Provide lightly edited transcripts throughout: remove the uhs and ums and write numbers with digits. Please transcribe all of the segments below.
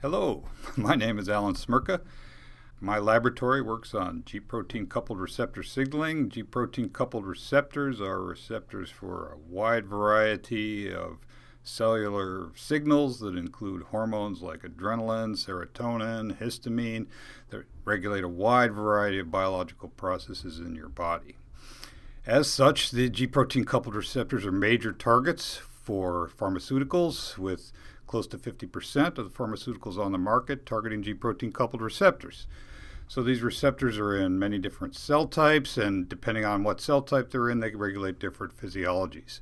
Hello, my name is Alan Smrcka. My laboratory works on G-protein coupled receptor signaling. G-protein coupled receptors are receptors for a wide variety of cellular signals that include hormones like adrenaline, serotonin, histamine that regulate a wide variety of biological processes in your body. As such, the G-protein coupled receptors are major targets for pharmaceuticals, with close to 50% of the pharmaceuticals on the market targeting G-protein coupled receptors. So these receptors are in many different cell types, and depending on what cell type they're in, they regulate different physiologies.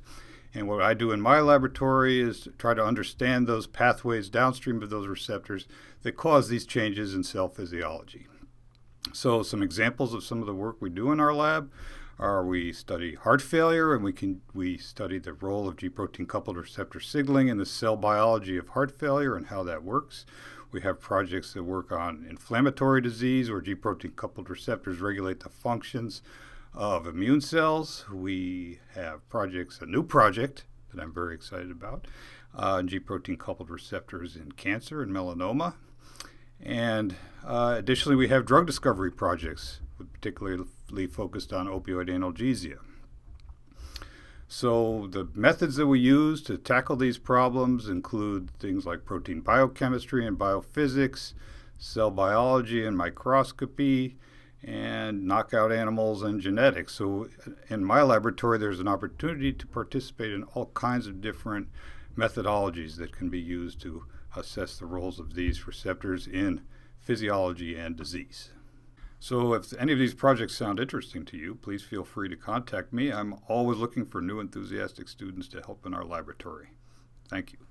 And what I do in my laboratory is to try to understand those pathways downstream of those receptors that cause these changes in cell physiology. So some examples of some of the work we do in our lab are we study heart failure, and we study the role of G-protein coupled receptor signaling in the cell biology of heart failure and how that works. We have projects that work on inflammatory disease, where G-protein coupled receptors regulate the functions of immune cells. We have projects, a new project that I'm very excited about, G-protein coupled receptors in cancer and melanoma. And additionally, we have drug discovery projects, particularly focused on opioid analgesia. So the methods that we use to tackle these problems include things like protein biochemistry and biophysics, cell biology and microscopy, and knockout animals and genetics. So in my laboratory, there's an opportunity to participate in all kinds of different methodologies that can be used to assess the roles of these receptors in physiology and disease. So if any of these projects sound interesting to you, please feel free to contact me. I'm always looking for new enthusiastic students to help in our laboratory. Thank you.